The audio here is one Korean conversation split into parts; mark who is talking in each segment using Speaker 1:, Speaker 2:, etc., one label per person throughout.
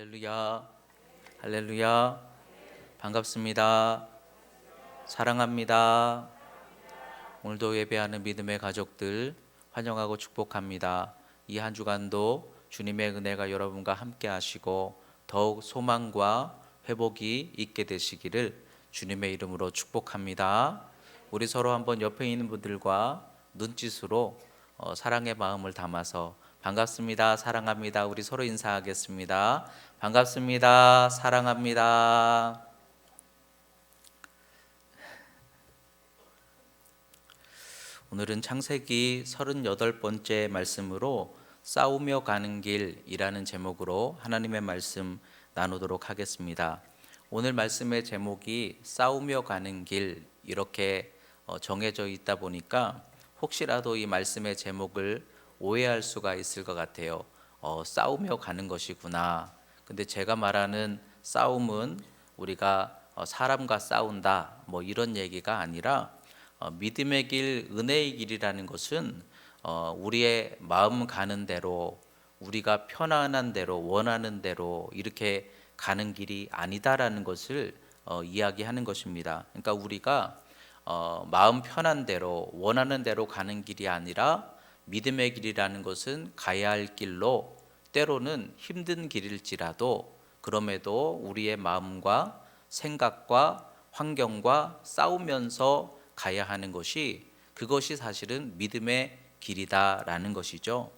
Speaker 1: 할렐루야, 할렐루야, 반갑습니다. 사랑합니다. 오늘도 예배하는 믿음의 가족들 환영하고 축복합니다. 이 한 주간도 주님의 은혜가 여러분과 함께 하시고 더욱 소망과 회복이 있게 되시기를 주님의 이름으로 축복합니다. 우리 서로 한번 옆에 있는 분들과 눈짓으로 사랑의 마음을 담아서 반갑습니다, 사랑합니다, 우리 서로 인사하겠습니다. 반갑습니다, 사랑합니다. 오늘은 창세기 38번째 말씀으로 싸우며 가는 길이라는 제목으로 하나님의 말씀 나누도록 하겠습니다. 오늘 말씀의 제목이 싸우며 가는 길 이렇게 정해져 있다 보니까 혹시라도 이 말씀의 제목을 오해할 수가 있을 것 같아요. 싸우며 가는 것이구나. 근데 제가 말하는 싸움은 우리가 사람과 싸운다 뭐 이런 얘기가 아니라 믿음의 길, 은혜의 길이라는 것은 우리의 마음 가는 대로, 우리가 편안한 대로, 원하는 대로 이렇게 가는 길이 아니다라는 것을 이야기하는 것입니다. 그러니까 우리가 마음 편한 대로, 원하는 대로 가는 길이 아니라 믿음의 길이라는 것은 가야 할 길로, 때로는 힘든 길일지라도 그럼에도 우리의 마음과 생각과 환경과 싸우면서 가야 하는 것이, 그것이 사실은 믿음의 길이다라는 것이죠.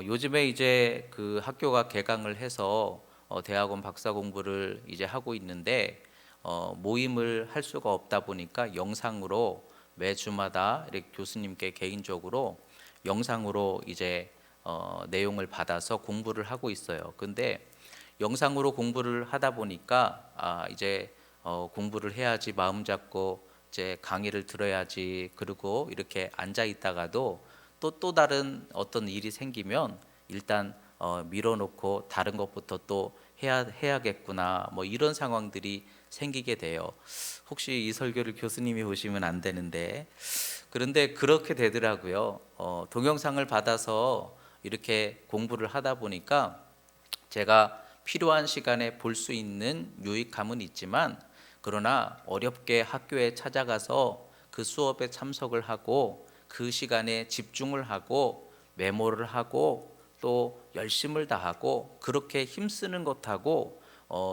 Speaker 1: 요즘에 이제 그 학교가 개강을 해서 대학원 박사 공부를 이제 하고 있는데 모임을 할 수가 없다 보니까 영상으로 매주마다 이렇게 교수님께 개인적으로 영상으로 이제 내용을 받아서 공부를 하고 있어요. 근데 영상으로 공부를 하다 보니까 이제 공부를 해야지 마음 잡고 이제 강의를 들어야지, 그리고 이렇게 앉아 있다가도 또 다른 어떤 일이 생기면 일단 밀어놓고 다른 것부터 또 해야겠구나 뭐 이런 상황들이 생기게 돼요. 혹시 이 설교를 교수님이 보시면 안 되는데, 그런데 그렇게 되더라고요. 동영상을 받아서 이렇게 공부를 하다 보니까 제가 필요한 시간에 볼 수 있는 유익함은 있지만, 그러나 어렵게 학교에 찾아가서 그 수업에 참석을 하고 그 시간에 집중을 하고 메모를 하고 또 열심을 다하고 그렇게 힘쓰는 것하고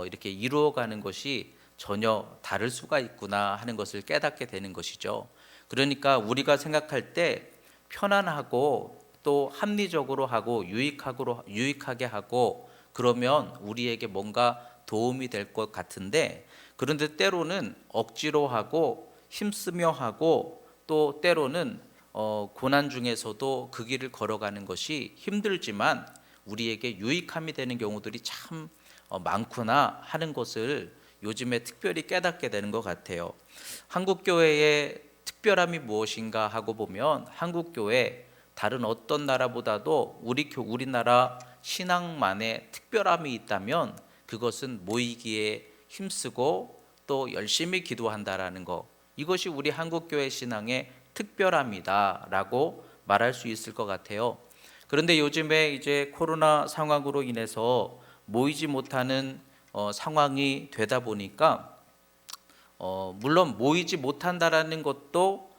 Speaker 1: 이렇게 이루어가는 것이 전혀 다를 수가 있구나 하는 것을 깨닫게 되는 것이죠. 그러니까 우리가 생각할 때 편안하고 또 합리적으로 하고 유익하게 하고 그러면 우리에게 뭔가 도움이 될 것 같은데, 그런데 때로는 억지로 하고 힘쓰며 하고 또 때로는 고난 중에서도 그 길을 걸어가는 것이 힘들지만 우리에게 유익함이 되는 경우들이 참 많구나 하는 것을 요즘에 특별히 깨닫게 되는 것 같아요. 한국교회의 특별함이 무엇인가 하고 보면, 한국교회 다른 어떤 나라보다도 우리나라 신앙만의 특별함이 있다면 그것은 모이기에 힘쓰고 또 열심히 기도한다라는 것, 이것이 우리 한국교회 신앙의 특별함이다라고 말할 수 있을 것 같아요. 그런데 요즘에 이제 코로나 상황으로 인해서 모이지 못하는 상황이 되다 보니까 물론 모이지 못한다라는 것도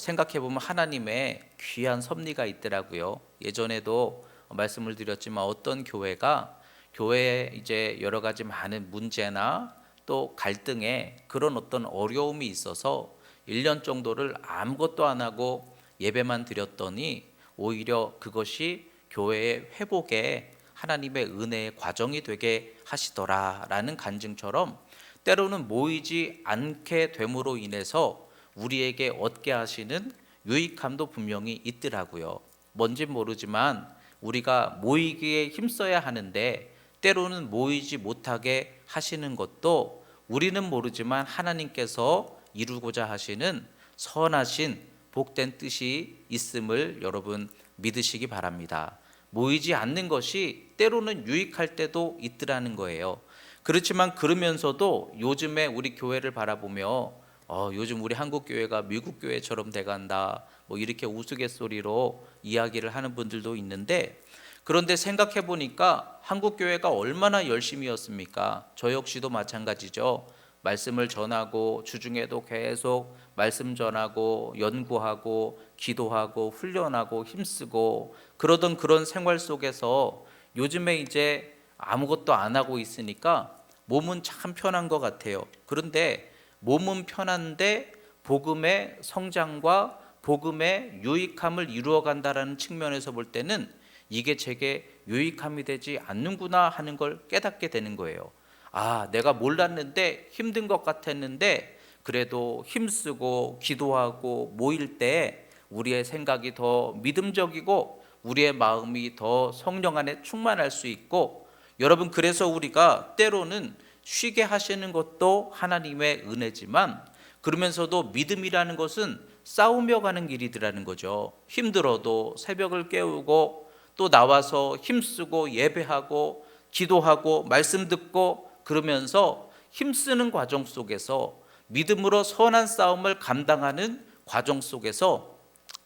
Speaker 1: 생각해 보면 하나님의 귀한 섭리가 있더라고요. 예전에도 말씀을 드렸지만 어떤 교회에 이제 여러 가지 많은 문제나 또 갈등에 그런 어떤 어려움이 있어서 1년 정도를 아무것도 안 하고 예배만 드렸더니 오히려 그것이 교회의 회복에 하나님의 은혜의 과정이 되게 하시더라라는 간증처럼, 때로는 모이지 않게 됨으로 인해서 우리에게 얻게 하시는 유익함도 분명히 있더라고요. 뭔진 모르지만 우리가 모이기에 힘써야 하는데 때로는 모이지 못하게 하시는 것도 우리는 모르지만 하나님께서 이루고자 하시는 선하신 복된 뜻이 있음을 여러분 믿으시기 바랍니다. 모이지 않는 것이 때로는 유익할 때도 있더라는 거예요. 그렇지만 그러면서도 요즘에 우리 교회를 바라보며 요즘 우리 한국 교회가 미국 교회처럼 돼간다 뭐 이렇게 우스갯소리로 이야기를 하는 분들도 있는데, 그런데 생각해 보니까 한국 교회가 얼마나 열심이었습니까? 저 역시도 마찬가지죠. 말씀을 전하고 주중에도 계속 말씀 전하고 연구하고 기도하고 훈련하고 힘쓰고 그러던 그런 생활 속에서 요즘에 이제 아무것도 안 하고 있으니까 몸은 참 편한 것 같아요. 그런데 몸은 편한데 복음의 성장과 복음의 유익함을 이루어 간다라는 측면에서 볼 때는 이게 제게 유익함이 되지 않는구나 하는 걸 깨닫게 되는 거예요. 아, 내가 몰랐는데 힘든 것 같았는데 그래도 힘쓰고 기도하고 모일 때 우리의 생각이 더 믿음적이고 우리의 마음이 더 성령 안에 충만할 수 있고, 여러분, 그래서 우리가 때로는 쉬게 하시는 것도 하나님의 은혜지만 그러면서도 믿음이라는 것은 싸우며 가는 길이더라는 거죠. 힘들어도 새벽을 깨우고 또 나와서 힘쓰고 예배하고 기도하고 말씀 듣고 그러면서 힘쓰는 과정 속에서 믿음으로 선한 싸움을 감당하는 과정 속에서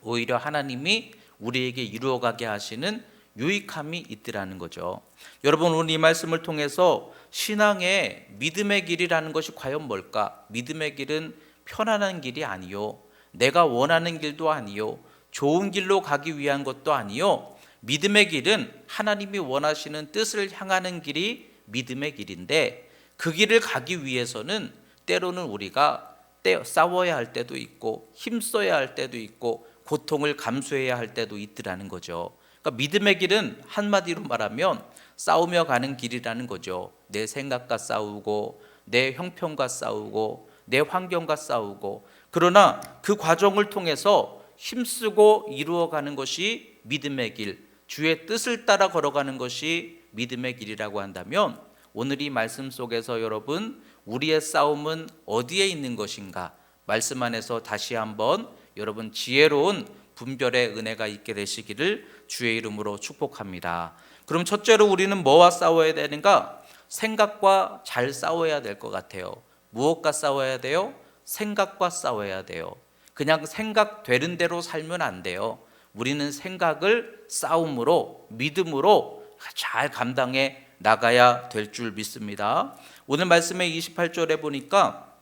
Speaker 1: 오히려 하나님이 우리에게 이루어가게 하시는 유익함이 있더라는 거죠. 여러분, 오늘 이 말씀을 통해서 신앙의 믿음의 길이라는 것이 과연 뭘까? 믿음의 길은 편안한 길이 아니요, 내가 원하는 길도 아니요, 좋은 길로 가기 위한 것도 아니요, 믿음의 길은 하나님이 원하시는 뜻을 향하는 길이 믿음의 길인데, 그 길을 가기 위해서는 때로는 우리가 싸워야 할 때도 있고 힘써야 할 때도 있고 고통을 감수해야 할 때도 있더라는 거죠. 그러니까 믿음의 길은 한마디로 말하면 싸우며 가는 길이라는 거죠. 내 생각과 싸우고 내 형편과 싸우고 내 환경과 싸우고, 그러나 그 과정을 통해서 힘쓰고 이루어가는 것이 믿음의 길, 주의 뜻을 따라 걸어가는 것이 믿음의 길이라고 한다면, 오늘 이 말씀 속에서 여러분, 우리의 싸움은 어디에 있는 것인가? 말씀 안에서 다시 한번 여러분 지혜로운 분별의 은혜가 있게 되시기를 주의 이름으로 축복합니다. 그럼 첫째로 우리는 뭐와 싸워야 되는가? 생각과 잘 싸워야 될 것 같아요. 무엇과 싸워야 돼요? 생각과 싸워야 돼요. 그냥 생각되는 대로 살면 안 돼요. 우리는 생각을 싸움으로, 믿음으로 잘 감당해 나가야 될 줄 믿습니다. 오늘 말씀의 28절에 보니까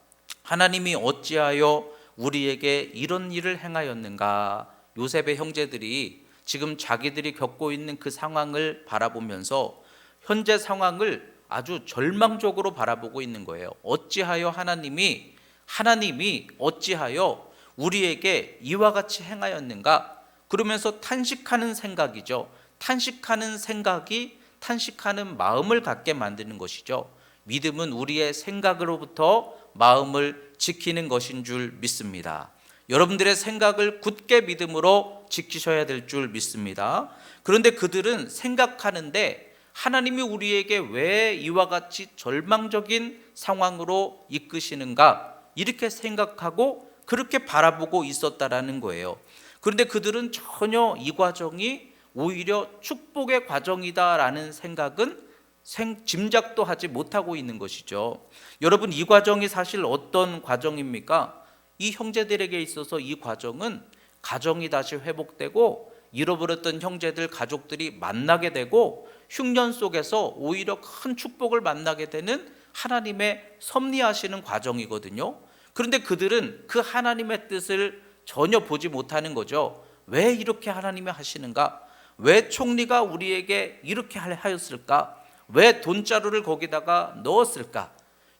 Speaker 1: 하나님이 어찌하여 우리에게 이런 일을 행하였는가? 요셉의 형제들이 지금 자기들이 겪고 있는 그 상황을 바라보면서 현재 상황을 아주 절망적으로 바라보고 있는 거예요. 어찌하여 하나님이 어찌하여 우리에게 이와 같이 행하였는가? 그러면서 탄식하는 생각이죠. 탄식하는 생각이 탄식하는 마음을 갖게 만드는 것이죠. 믿음은 우리의 생각으로부터 마음을 지키는 것인 줄 믿습니다. 여러분들의 생각을 굳게 믿음으로 지키셔야 될 줄 믿습니다. 그런데 그들은 생각하는데 하나님이 우리에게 왜 이와 같이 절망적인 상황으로 이끄시는가, 이렇게 생각하고 그렇게 바라보고 있었다라는 거예요. 그런데 그들은 전혀 이 과정이 오히려 축복의 과정이다라는 생각은 짐작도 하지 못하고 있는 것이죠. 여러분, 이 과정이 사실 어떤 과정입니까? 이 형제들에게 있어서 이 과정은 가정이 다시 회복되고 잃어버렸던 형제들 가족들이 만나게 되고 흉년 속에서 오히려 큰 축복을 만나게 되는 하나님의 섭리하시는 과정이거든요. 그런데 그들은 그 하나님의 뜻을 전혀 보지 못하는 거죠. 왜 이렇게 하나님이 하시는가? 왜 총리가 우리에게 이렇게 하였을까? 왜 돈자루를 거기다가 넣었을까?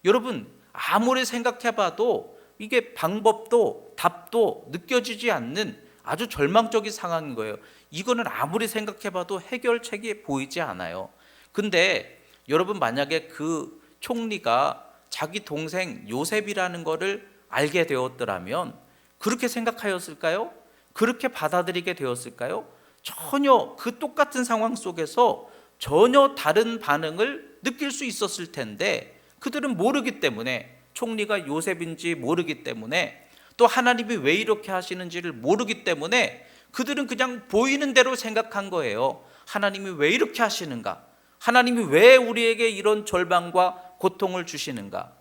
Speaker 1: 여러분, 아무리 생각해봐도 이게 방법도 답도 느껴지지 않는 아주 절망적인 상황인 거예요. 이거는 아무리 생각해봐도 해결책이 보이지 않아요. 근데 여러분, 만약에 그 총리가 자기 동생 요셉이라는 거를 알게 되었더라면 그렇게 생각하였을까요? 그렇게 받아들이게 되었을까요? 전혀 그 똑같은 상황 속에서 전혀 다른 반응을 느낄 수 있었을 텐데 그들은 모르기 때문에, 총리가 요셉인지 모르기 때문에, 또 하나님이 왜 이렇게 하시는지를 모르기 때문에 그들은 그냥 보이는 대로 생각한 거예요. 하나님이 왜 이렇게 하시는가? 하나님이 왜 우리에게 이런 절망과 고통을 주시는가?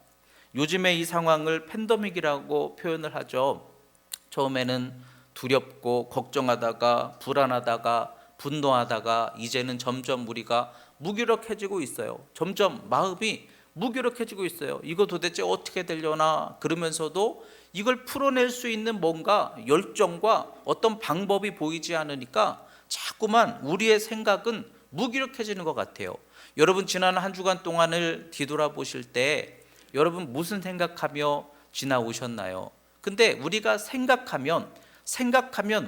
Speaker 1: 요즘에 이 상황을 팬데믹이라고 표현을 하죠. 처음에는 두렵고 걱정하다가 불안하다가 분노하다가 이제는 점점 우리가 무기력해지고 있어요. 점점 마음이 무기력해지고 있어요. 이거 도대체 어떻게 되려나 그러면서도 이걸 풀어낼 수 있는 뭔가 열정과 어떤 방법이 보이지 않으니까 자꾸만 우리의 생각은 무기력해지는 것 같아요. 여러분 지난 한 주간 동안을 뒤돌아보실 때 여러분 무슨 생각하며 지나오셨나요? 근데 우리가 생각하면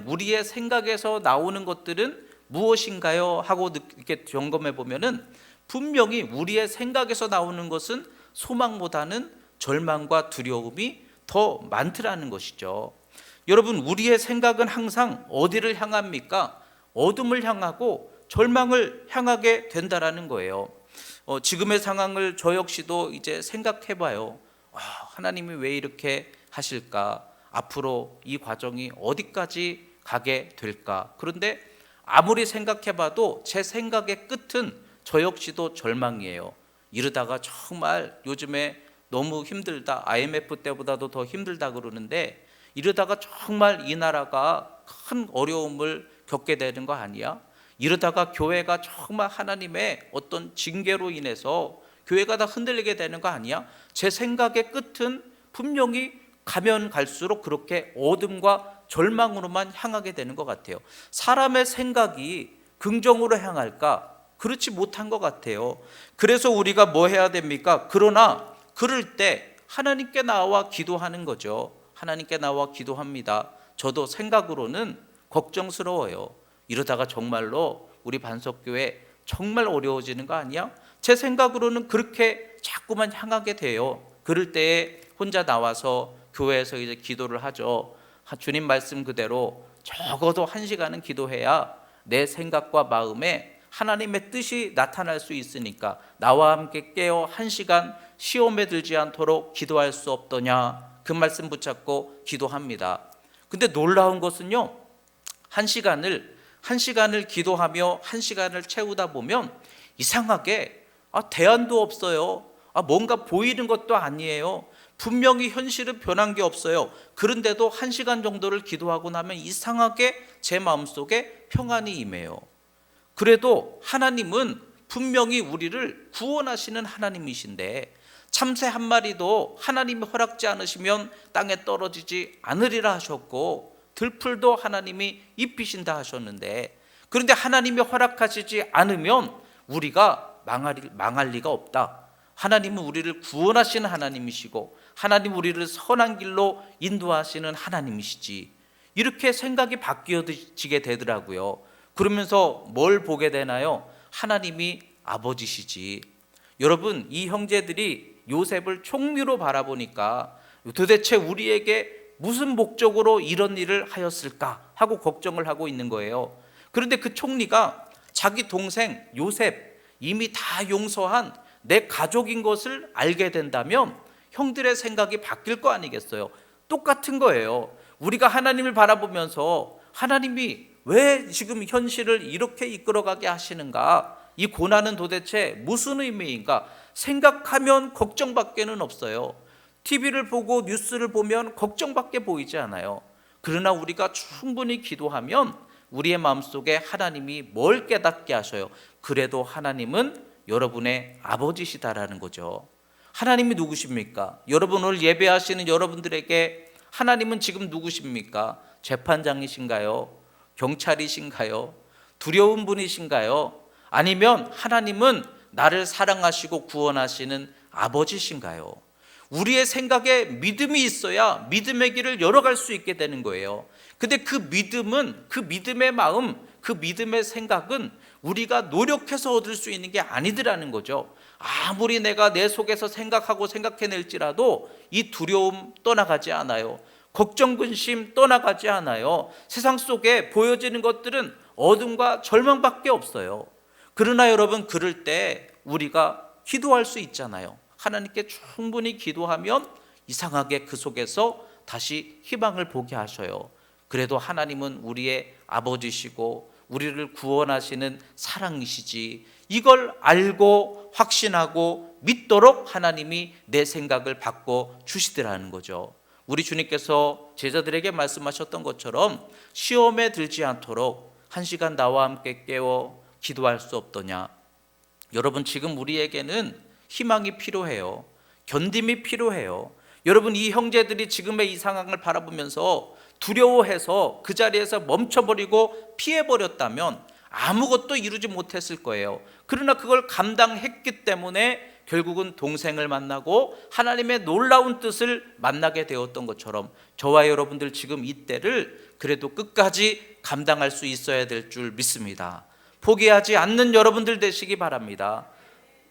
Speaker 1: 우리의 생각에서 나오는 것들은 무엇인가요? 하고 이렇게 점검해 보면은 분명히 우리의 생각에서 나오는 것은 소망보다는 절망과 두려움이 더 많더라는 것이죠. 여러분 우리의 생각은 항상 어디를 향합니까? 어둠을 향하고 절망을 향하게 된다라는 거예요. 지금의 상황을 저 역시도 이제 생각해 봐요. 하나님이 왜 이렇게 하실까? 앞으로 이 과정이 어디까지 가게 될까? 그런데 아무리 생각해 봐도 제 생각의 끝은 저 역시도 절망이에요. 이러다가 정말 요즘에 너무 힘들다, IMF 때보다도 더 힘들다 그러는데 이러다가 정말 이 나라가 큰 어려움을 겪게 되는 거 아니야? 이러다가 교회가 정말 하나님의 어떤 징계로 인해서 교회가 다 흔들리게 되는 거 아니야? 제 생각의 끝은 분명히 가면 갈수록 그렇게 어둠과 절망으로만 향하게 되는 것 같아요. 사람의 생각이 긍정으로 향할까? 그렇지 못한 것 같아요. 그래서 우리가 뭐 해야 됩니까? 그러나 그럴 때 하나님께 나와 기도하는 거죠. 하나님께 나와 기도합니다. 저도 생각으로는 걱정스러워요. 이러다가 정말로 우리 반석교회 정말 어려워지는 거 아니야? 제 생각으로는 그렇게 자꾸만 향하게 돼요. 그럴 때에 혼자 나와서 교회에서 이제 기도를 하죠. 주님 말씀 그대로 적어도 1시간은 기도해야 내 생각과 마음에 하나님의 뜻이 나타날 수 있으니까 나와 함께 깨어 1시간 시험에 들지 않도록 기도할 수 없더냐, 그 말씀 붙잡고 기도합니다. 근데 놀라운 것은요, 1시간을 기도하며 1시간을 채우다 보면 이상하게 대안도 없어요. 뭔가 보이는 것도 아니에요. 분명히 현실은 변한 게 없어요. 그런데도 1시간 정도를 기도하고 나면 이상하게 제 마음속에 평안이 임해요. 그래도 하나님은 분명히 우리를 구원하시는 하나님이신데 참새 한 마리도 하나님이 허락지 않으시면 땅에 떨어지지 않으리라 하셨고 들풀도 하나님이 입히신다 하셨는데, 그런데 하나님이 허락하시지 않으면 우리가 망할 리가 없다. 하나님은 우리를 구원하시는 하나님이시고 하나님 우리를 선한 길로 인도하시는 하나님이시지. 이렇게 생각이 바뀌어지게 되더라고요. 그러면서 뭘 보게 되나요? 하나님이 아버지시지. 여러분, 이 형제들이 요셉을 총리로 바라보니까 도대체 우리에게 무슨 목적으로 이런 일을 하였을까 하고 걱정을 하고 있는 거예요. 그런데 그 총리가 자기 동생 요셉 이미 다 용서한 내 가족인 것을 알게 된다면 형들의 생각이 바뀔 거 아니겠어요? 똑같은 거예요. 우리가 하나님을 바라보면서 하나님이 왜 지금 현실을 이렇게 이끌어가게 하시는가? 이 고난은 도대체 무슨 의미인가? 생각하면 걱정밖에는 없어요. TV를 보고 뉴스를 보면 걱정밖에 보이지 않아요. 그러나 우리가 충분히 기도하면 우리의 마음속에 하나님이 뭘 깨닫게 하셔요? 그래도 하나님은 여러분의 아버지시다라는 거죠. 하나님이 누구십니까? 여러분 오늘 예배하시는 여러분들에게 하나님은 지금 누구십니까? 재판장이신가요? 경찰이신가요? 두려운 분이신가요? 아니면 하나님은 나를 사랑하시고 구원하시는 아버지신가요? 우리의 생각에 믿음이 있어야 믿음의 길을 열어갈 수 있게 되는 거예요. 근데 그 믿음은, 그 믿음의 마음, 그 믿음의 생각은 우리가 노력해서 얻을 수 있는 게 아니더라는 거죠. 아무리 내가 내 속에서 생각하고 생각해낼지라도 이 두려움 떠나가지 않아요. 걱정, 근심 떠나가지 않아요. 세상 속에 보여지는 것들은 어둠과 절망밖에 없어요. 그러나 여러분, 그럴 때 우리가 기도할 수 있잖아요. 하나님께 충분히 기도하면 이상하게 그 속에서 다시 희망을 보게 하셔요. 그래도 하나님은 우리의 아버지시고 우리를 구원하시는 사랑이시지. 이걸 알고 확신하고 믿도록 하나님이 내 생각을 바꿔 주시더라는 거죠. 우리 주님께서 제자들에게 말씀하셨던 것처럼 시험에 들지 않도록 한 시간 나와 함께 깨워 기도할 수 없더냐? 여러분, 지금 우리에게는 희망이 필요해요. 견딤이 필요해요. 여러분, 이 형제들이 지금의 이 상황을 바라보면서 두려워해서 그 자리에서 멈춰버리고 피해버렸다면 아무것도 이루지 못했을 거예요. 그러나 그걸 감당했기 때문에 결국은 동생을 만나고 하나님의 놀라운 뜻을 만나게 되었던 것처럼 저와 여러분들 지금 이때를 그래도 끝까지 감당할 수 있어야 될 줄 믿습니다. 포기하지 않는 여러분들 되시기 바랍니다.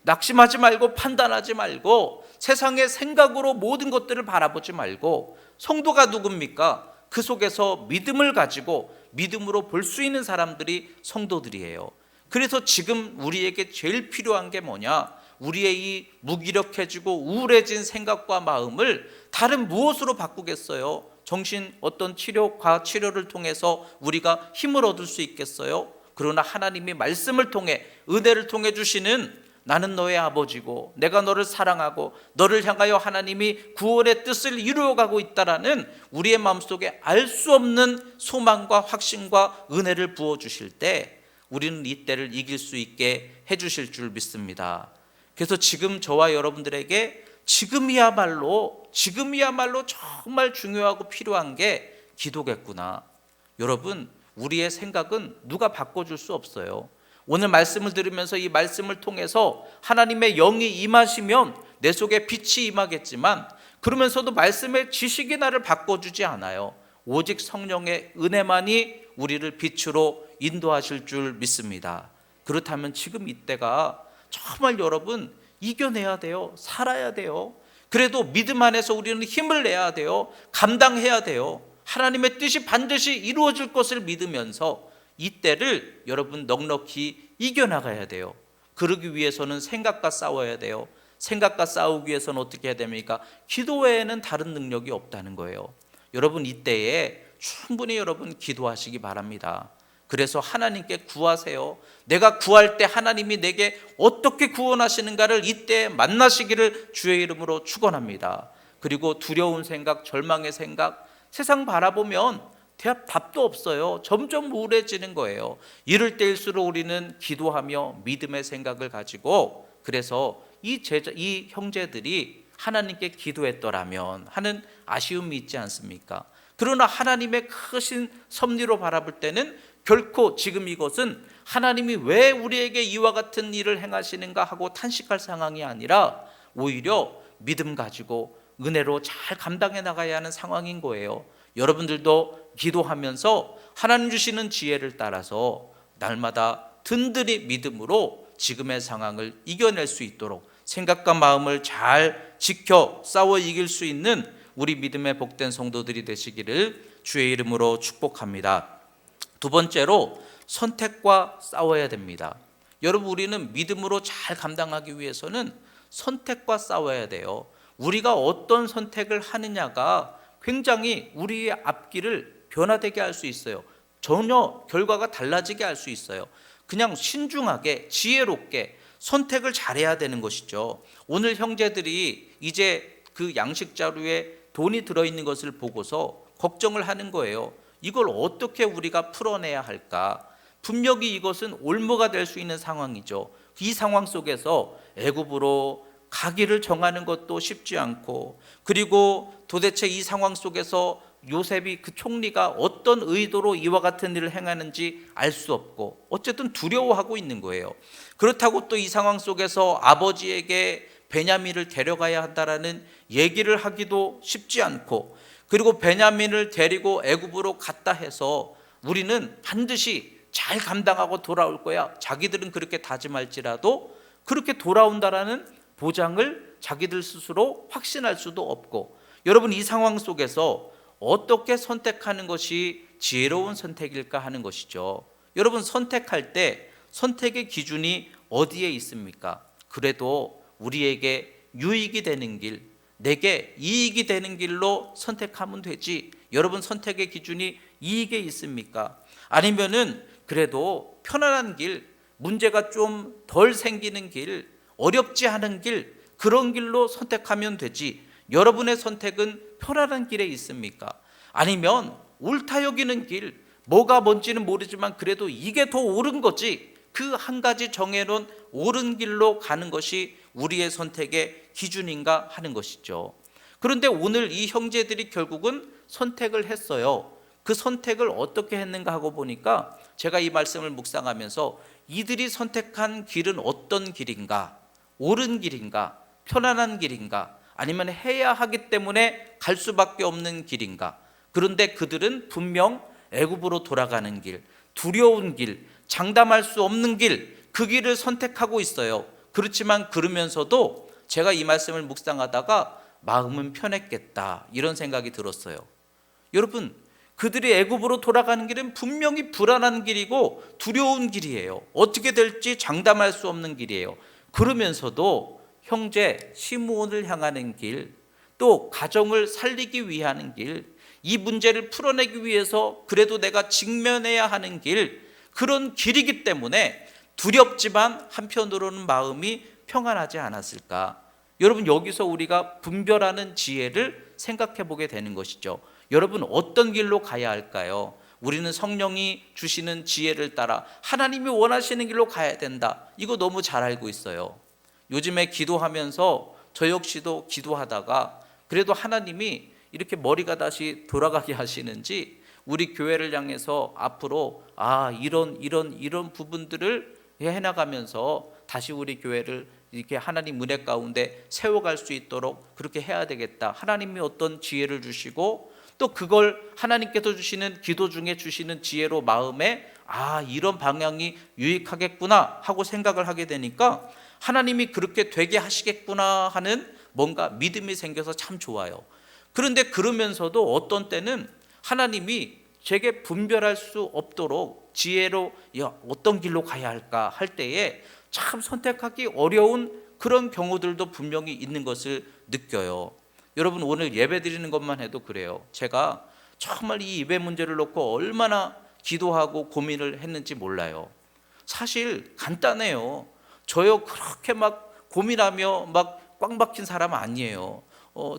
Speaker 1: 낙심하지 말고 판단하지 말고 세상의 생각으로 모든 것들을 바라보지 말고, 성도가 누굽니까? 그 속에서 믿음을 가지고 믿음으로 볼 수 있는 사람들이 성도들이에요. 그래서 지금 우리에게 제일 필요한 게 뭐냐? 우리의 이 무기력해지고 우울해진 생각과 마음을 다른 무엇으로 바꾸겠어요? 정신 어떤 치료과 치료를 통해서 우리가 힘을 얻을 수 있겠어요? 그러나 하나님이 말씀을 통해, 은혜를 통해 주시는, 나는 너의 아버지고 내가 너를 사랑하고 너를 향하여 하나님이 구원의 뜻을 이루어가고 있다라는 우리의 마음속에 알 수 없는 소망과 확신과 은혜를 부어주실 때 우리는 이 때를 이길 수 있게 해주실 줄 믿습니다. 그래서 지금 저와 여러분들에게 지금이야말로 정말 중요하고 필요한 게 기도겠구나. 여러분, 우리의 생각은 누가 바꿔줄 수 없어요. 오늘 말씀을 들으면서 이 말씀을 통해서 하나님의 영이 임하시면 내 속에 빛이 임하겠지만, 그러면서도 말씀의 지식이 나를 바꿔주지 않아요. 오직 성령의 은혜만이 우리를 빛으로 인도하실 줄 믿습니다. 그렇다면 지금 이때가 정말 여러분 이겨내야 돼요. 살아야 돼요. 그래도 믿음 안에서 우리는 힘을 내야 돼요. 감당해야 돼요. 하나님의 뜻이 반드시 이루어질 것을 믿으면서 이때를 여러분 넉넉히 이겨나가야 돼요. 그러기 위해서는 생각과 싸워야 돼요. 생각과 싸우기 위해서는 어떻게 해야 됩니까? 기도 외에는 다른 능력이 없다는 거예요. 여러분, 이때에 충분히 여러분 기도하시기 바랍니다. 그래서 하나님께 구하세요. 내가 구할 때 하나님이 내게 어떻게 구원하시는가를 이때 만나시기를 주의 이름으로 축원합니다. 그리고 두려운 생각, 절망의 생각, 세상 바라보면 답도 없어요. 점점 우울해지는 거예요. 이럴 때일수록 우리는 기도하며 믿음의 생각을 가지고, 그래서 이 형제들이 하나님께 기도했더라면 하는 아쉬움이 있지 않습니까? 그러나 하나님의 크신 섭리로 바라볼 때는 결코 지금 이것은 하나님이 왜 우리에게 이와 같은 일을 행하시는가 하고 탄식할 상황이 아니라 오히려 믿음 가지고 은혜로 잘 감당해 나가야 하는 상황인 거예요. 여러분들도 기도하면서 하나님 주시는 지혜를 따라서 날마다 든든히 믿음으로 지금의 상황을 이겨낼 수 있도록 생각과 마음을 잘 지켜 싸워 이길 수 있는 우리 믿음의 복된 성도들이 되시기를 주의 이름으로 축복합니다. 두 번째로, 선택과 싸워야 됩니다. 여러분, 우리는 믿음으로 잘 감당하기 위해서는 선택과 싸워야 돼요. 우리가 어떤 선택을 하느냐가 굉장히 우리의 앞길을 변화되게 할 수 있어요. 전혀 결과가 달라지게 할 수 있어요. 그냥 신중하게 지혜롭게 선택을 잘해야 되는 것이죠. 오늘 형제들이 이제 그 양식 자루에 돈이 들어있는 것을 보고서 걱정을 하는 거예요. 이걸 어떻게 우리가 풀어내야 할까? 분명히 이것은 올무가 될 수 있는 상황이죠. 이 상황 속에서 애굽으로 가기를 정하는 것도 쉽지 않고, 그리고 도대체 이 상황 속에서 요셉이, 그 총리가 어떤 의도로 이와 같은 일을 행하는지 알 수 없고, 어쨌든 두려워하고 있는 거예요. 그렇다고 또 이 상황 속에서 아버지에게 베냐민을 데려가야 한다라는 얘기를 하기도 쉽지 않고, 그리고 베냐민을 데리고 애굽으로 갔다 해서 우리는 반드시 잘 감당하고 돌아올 거야, 자기들은 그렇게 다짐할지라도 그렇게 돌아온다라는 보장을 자기들 스스로 확신할 수도 없고, 여러분, 이 상황 속에서 어떻게 선택하는 것이 지혜로운 선택일까 하는 것이죠. 여러분, 선택할 때 선택의 기준이 어디에 있습니까? 그래도 우리에게 유익이 되는 길, 내게 이익이 되는 길로 선택하면 되지. 여러분, 선택의 기준이 이익에 있습니까? 아니면은 그래도 편안한 길, 문제가 좀 덜 생기는 길, 어렵지 않은 길, 그런 길로 선택하면 되지. 여러분의 선택은 편안한 길에 있습니까? 아니면 옳다 여기는 길, 뭐가 뭔지는 모르지만 그래도 이게 더 옳은 거지, 그 한 가지 정해놓은 옳은 길로 가는 것이 우리의 선택의 기준인가 하는 것이죠. 그런데 오늘 이 형제들이 결국은 선택을 했어요. 그 선택을 어떻게 했는가 하고 보니까 제가 이 말씀을 묵상하면서 이들이 선택한 길은 어떤 길인가, 옳은 길인가, 편안한 길인가, 아니면 해야 하기 때문에 갈 수밖에 없는 길인가. 그런데 그들은 분명 애굽으로 돌아가는 길, 두려운 길, 장담할 수 없는 길, 그 길을 선택하고 있어요. 그렇지만 그러면서도 제가 이 말씀을 묵상하다가 마음은 편했겠다, 이런 생각이 들었어요. 여러분, 그들이 애굽으로 돌아가는 길은 분명히 불안한 길이고 두려운 길이에요. 어떻게 될지 장담할 수 없는 길이에요. 그러면서도 형제 시므온을 향하는 길, 또 가정을 살리기 위한 길, 이 문제를 풀어내기 위해서 그래도 내가 직면해야 하는 길, 그런 길이기 때문에 두렵지만 한편으로는 마음이 평안하지 않았을까. 여러분, 여기서 우리가 분별하는 지혜를 생각해 보게 되는 것이죠. 여러분, 어떤 길로 가야 할까요? 우리는 성령이 주시는 지혜를 따라 하나님이 원하시는 길로 가야 된다, 이거 너무 잘 알고 있어요. 요즘에 기도하면서 저 역시도 기도하다가 그래도 하나님이 이렇게 머리가 다시 돌아가게 하시는지 우리 교회를 향해서 앞으로 이런 부분들을 해나가면서 다시 우리 교회를 이렇게 하나님 은혜 가운데 세워갈 수 있도록 그렇게 해야 되겠다, 하나님이 어떤 지혜를 주시고 또 그걸 하나님께서 주시는 기도 중에 주시는 지혜로 마음에 이런 방향이 유익하겠구나 하고 생각을 하게 되니까 하나님이 그렇게 되게 하시겠구나 하는 뭔가 믿음이 생겨서 참 좋아요. 그런데 그러면서도 어떤 때는 하나님이 제게 분별할 수 없도록 지혜로 어떤 길로 가야 할까 할 때에 참 선택하기 어려운 그런 경우들도 분명히 있는 것을 느껴요. 여러분, 오늘 예배 드리는 것만 해도 그래요. 제가 정말 이 예배 문제를 놓고 얼마나 기도하고 고민을 했는지 몰라요. 사실 간단해요. 저요 그렇게 막 고민하며 막 꽉 박힌 사람 아니에요.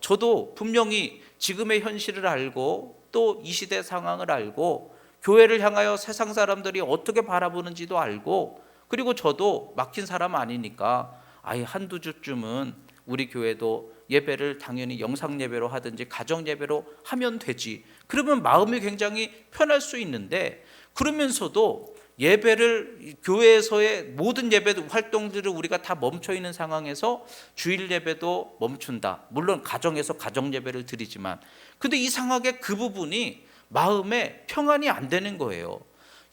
Speaker 1: 저도 분명히 지금의 현실을 알고 또 이 시대 상황을 알고 교회를 향하여 세상 사람들이 어떻게 바라보는지도 알고, 그리고 저도 막힌 사람 아니니까 한두 주쯤은 우리 교회도 예배를 당연히 영상 예배로 하든지 가정 예배로 하면 되지, 그러면 마음이 굉장히 편할 수 있는데, 그러면서도 예배를 교회에서의 모든 예배 활동들을 우리가 다 멈춰 있는 상황에서 주일 예배도 멈춘다. 물론 가정에서 가정 예배를 드리지만, 근데 이상하게 그 부분이 마음에 평안이 안 되는 거예요.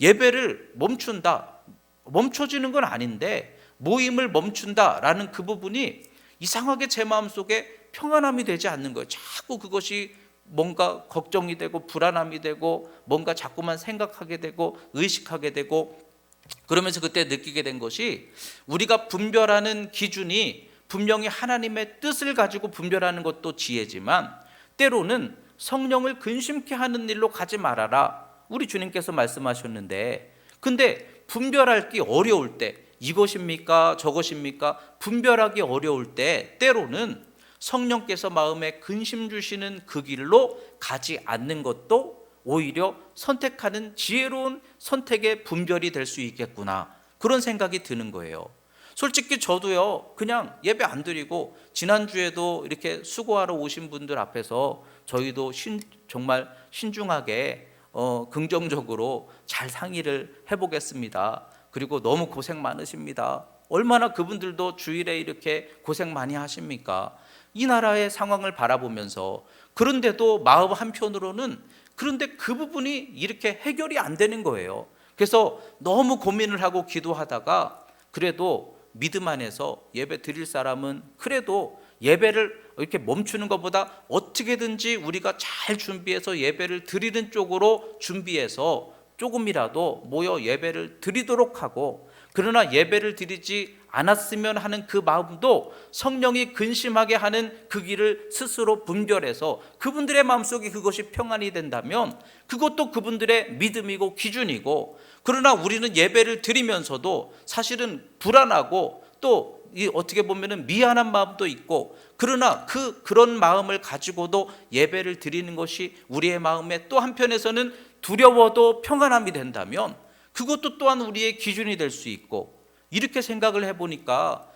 Speaker 1: 예배를 멈춘다, 멈춰지는 건 아닌데 모임을 멈춘다라는 그 부분이 이상하게 제 마음속에 평안함이 되지 않는 거예요. 자꾸 그것이 뭔가 걱정이 되고 불안함이 되고 뭔가 자꾸만 생각하게 되고 의식하게 되고, 그러면서 그때 느끼게 된 것이 우리가 분별하는 기준이 분명히 하나님의 뜻을 가지고 분별하는 것도 지혜지만 때로는 성령을 근심케 하는 일로 가지 말아라, 우리 주님께서 말씀하셨는데, 근데 분별하기 어려울 때, 이것입니까 저것입니까 분별하기 어려울 때 때로는 성령께서 마음에 근심 주시는 그 길로 가지 않는 것도 오히려 선택하는 지혜로운 선택의 분별이 될 수 있겠구나, 그런 생각이 드는 거예요. 솔직히 저도요 그냥 예배 안 드리고 지난주에도 이렇게 수고하러 오신 분들 앞에서 저희도 정말 신중하게 긍정적으로 잘 상의를 해보겠습니다. 그리고 너무 고생 많으십니다. 얼마나 그분들도 주일에 이렇게 고생 많이 하십니까? 이 나라의 상황을 바라보면서. 그런데도 마음 한편으로는 그런데 그 부분이 이렇게 해결이 안 되는 거예요. 그래서 너무 고민을 하고 기도하다가 그래도 믿음 안에서 예배 드릴 사람은 그래도 예배를 이렇게 멈추는 것보다 어떻게든지 우리가 잘 준비해서 예배를 드리는 쪽으로 준비해서 조금이라도 모여 예배를 드리도록 하고, 그러나 예배를 드리지 않았으면 하는 그 마음도 성령이 근심하게 하는 그 길을 스스로 분별해서 그분들의 마음속에 그것이 평안이 된다면 그것도 그분들의 믿음이고 기준이고, 그러나 우리는 예배를 드리면서도 사실은 불안하고 또 어떻게 보면 미안한 마음도 있고, 그러나 그런 마음을 가지고도 예배를 드리는 것이 우리의 마음에 또 한편에서는 두려워도 평안함이 된다면 그것도 또한 우리의 기준이 될 수 있고, 이렇게 생각을 해보니까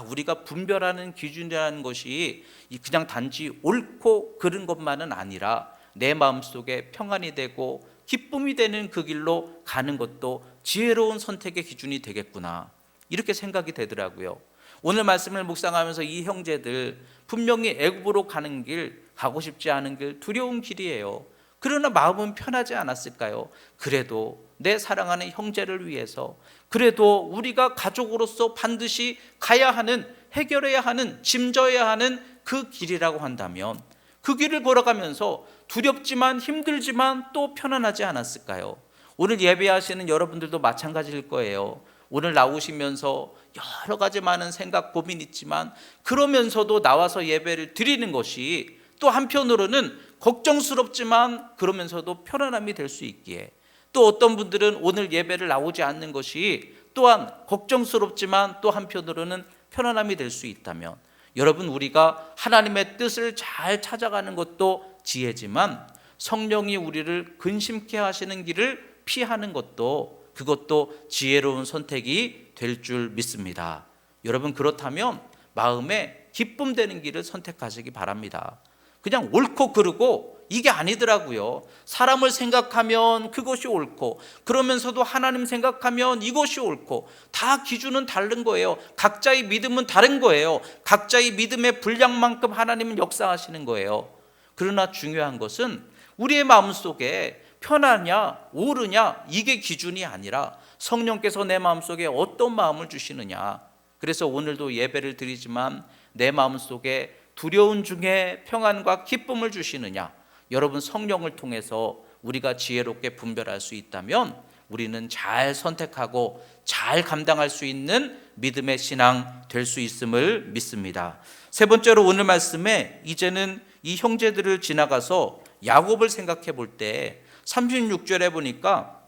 Speaker 1: 우리가 분별하는 기준이라는 것이 그냥 단지 옳고 그른 것만은 아니라 내 마음속에 평안이 되고 기쁨이 되는 그 길로 가는 것도 지혜로운 선택의 기준이 되겠구나, 이렇게 생각이 되더라고요. 오늘 말씀을 묵상하면서 이 형제들 분명히 애굽으로 가는 길, 가고 싶지 않은 길, 두려운 길이에요. 그러나 마음은 편하지 않았을까요? 그래도 내 사랑하는 형제를 위해서, 그래도 우리가 가족으로서 반드시 가야 하는, 해결해야 하는, 짐져야 하는 그 길이라고 한다면 그 길을 걸어가면서 두렵지만 힘들지만 또 편안하지 않았을까요? 오늘 예배하시는 여러분들도 마찬가지일 거예요. 오늘 나오시면서 여러 가지 많은 생각, 고민 있지만 그러면서도 나와서 예배를 드리는 것이 또 한편으로는 걱정스럽지만 그러면서도 편안함이 될 수 있기에, 또 어떤 분들은 오늘 예배를 나오지 않는 것이 또한 걱정스럽지만 또 한편으로는 편안함이 될 수 있다면, 여러분, 우리가 하나님의 뜻을 잘 찾아가는 것도 지혜지만 성령이 우리를 근심케 하시는 길을 피하는 것도, 그것도 지혜로운 선택이 될 줄 믿습니다. 여러분, 그렇다면 마음에 기쁨 되는 길을 선택하시기 바랍니다. 그냥 옳고 그르고 이게 아니더라고요. 사람을 생각하면 그것이 옳고, 그러면서도 하나님 생각하면 이것이 옳고, 다 기준은 다른 거예요. 각자의 믿음은 다른 거예요. 각자의 믿음의 분량만큼 하나님은 역사하시는 거예요. 그러나 중요한 것은 우리의 마음속에 편하냐 옳으냐 이게 기준이 아니라 성령께서 내 마음속에 어떤 마음을 주시느냐. 그래서 오늘도 예배를 드리지만 내 마음속에 두려움 중에 평안과 기쁨을 주시느냐, 여러분, 성령을 통해서 우리가 지혜롭게 분별할 수 있다면 우리는 잘 선택하고 잘 감당할 수 있는 믿음의 신앙 될 수 있음을 믿습니다. 세 번째로 오늘 말씀에 이제는 이 형제들을 지나가서 야곱을 생각해 볼 때 36절에 보니까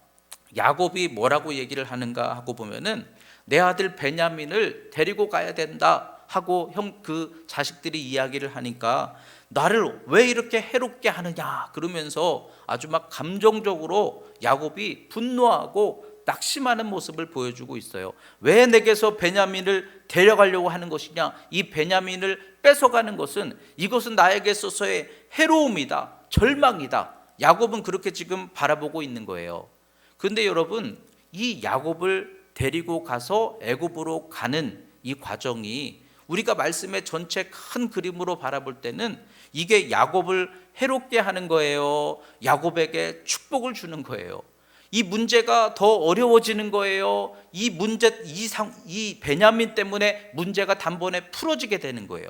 Speaker 1: 야곱이 뭐라고 얘기를 하는가 하고 보면은 내 아들 베냐민을 데리고 가야 된다 하고 그 자식들이 이야기를 하니까 나를 왜 이렇게 해롭게 하느냐 그러면서 아주 막 감정적으로 야곱이 분노하고 낙심하는 모습을 보여주고 있어요. 왜 내게서 베냐민을 데려가려고 하는 것이냐, 이 베냐민을 뺏어가는 것은 이것은 나에게 있어서의 해로움이다, 절망이다. 야곱은 그렇게 지금 바라보고 있는 거예요. 그런데 여러분, 이 야곱을 데리고 가서 애굽으로 가는 이 과정이 우리가 말씀의 전체 큰 그림으로 바라볼 때는 이게 야곱을 해롭게 하는 거예요, 야곱에게 축복을 주는 거예요? 이 문제가 더 어려워지는 거예요, 이 베냐민 때문에 문제가 단번에 풀어지게 되는 거예요?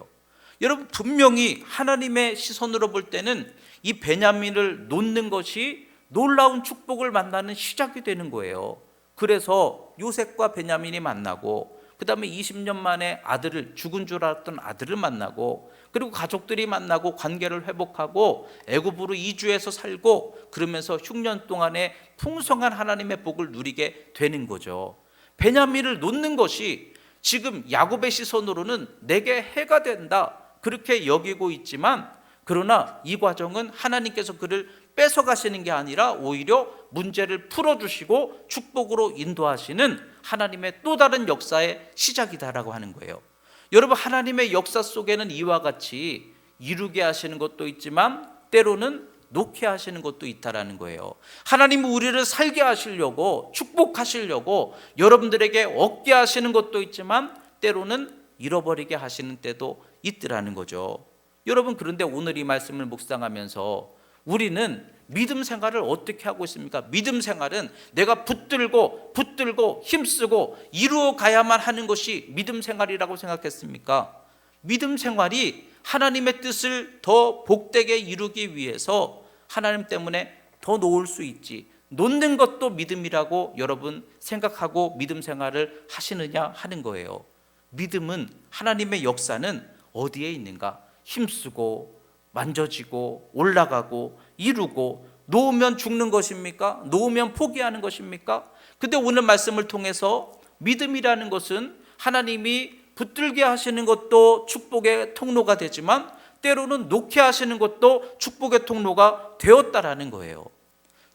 Speaker 1: 여러분, 분명히 하나님의 시선으로 볼 때는 이 베냐민을 놓는 것이 놀라운 축복을 만나는 시작이 되는 거예요. 그래서 요셉과 베냐민이 만나고, 그 다음에 20년 만에 아들을, 죽은 줄 알았던 아들을 만나고, 그리고 가족들이 만나고 관계를 회복하고 애굽으로 이주해서 살고, 그러면서 흉년 동안에 풍성한 하나님의 복을 누리게 되는 거죠. 베냐민을 놓는 것이 지금 야곱의 시선으로는 내게 해가 된다 그렇게 여기고 있지만, 그러나 이 과정은 하나님께서 그를 뺏어가시는 게 아니라 오히려 문제를 풀어주시고 축복으로 인도하시는 하나님의 또 다른 역사의 시작이다라고 하는 거예요. 여러분, 하나님의 역사 속에는 이와 같이 이루게 하시는 것도 있지만 때로는 놓게 하시는 것도 있다라는 거예요. 하나님은 우리를 살게 하시려고, 축복하시려고 여러분들에게 얻게 하시는 것도 있지만 때로는 잃어버리게 하시는 때도 있더라는 거죠. 여러분, 그런데 오늘 이 말씀을 묵상하면서 우리는 믿음 생활을 어떻게 하고 있습니까? 믿음 생활은 내가 붙들고 힘쓰고 이루어 가야만 하는 것이 믿음 생활이라고 생각했습니까? 믿음 생활이 하나님의 뜻을 더 복되게 이루기 위해서 하나님 때문에 더 놓을 수 있지, 놓는 것도 믿음이라고 여러분 생각하고 믿음 생활을 하시느냐 하는 거예요. 믿음은, 하나님의 역사는 어디에 있는가? 힘쓰고 만져지고 올라가고 이루고, 놓으면 죽는 것입니까? 놓으면 포기하는 것입니까? 근데 오늘 말씀을 통해서 믿음이라는 것은 하나님이 붙들게 하시는 것도 축복의 통로가 되지만 때로는 놓게 하시는 것도 축복의 통로가 되었다라는 거예요.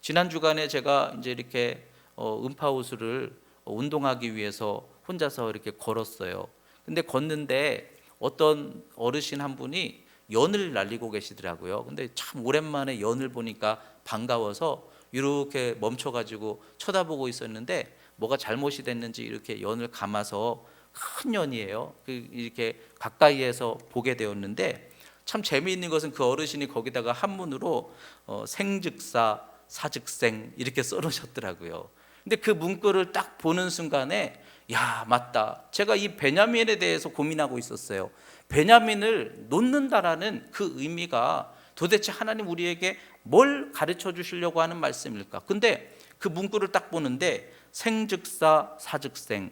Speaker 1: 지난 주간에 제가 이제 이렇게 음파호수를 운동하기 위해서 혼자서 이렇게 걸었어요. 근데 걷는데 어떤 어르신 한 분이 연을 날리고 계시더라고요. 근데 참 오랜만에 연을 보니까 반가워서 이렇게 멈춰가지고 쳐다보고 있었는데 뭐가 잘못이 됐는지 이렇게 연을 감아서 큰 연이에요. 이렇게 가까이에서 보게 되었는데 참 재미있는 것은 그 어르신이 거기다가 한문으로 생즉사 사즉생 이렇게 써놓으셨더라고요. 근데 그 문구를 딱 보는 순간에 야, 맞다. 제가 이 베냐민에 대해서 고민하고 있었어요. 베냐민을 놓는다라는 그 의미가 도대체 하나님 우리에게 뭘 가르쳐 주시려고 하는 말씀일까? 근데 그 문구를 딱 보는데 생즉사 사즉생,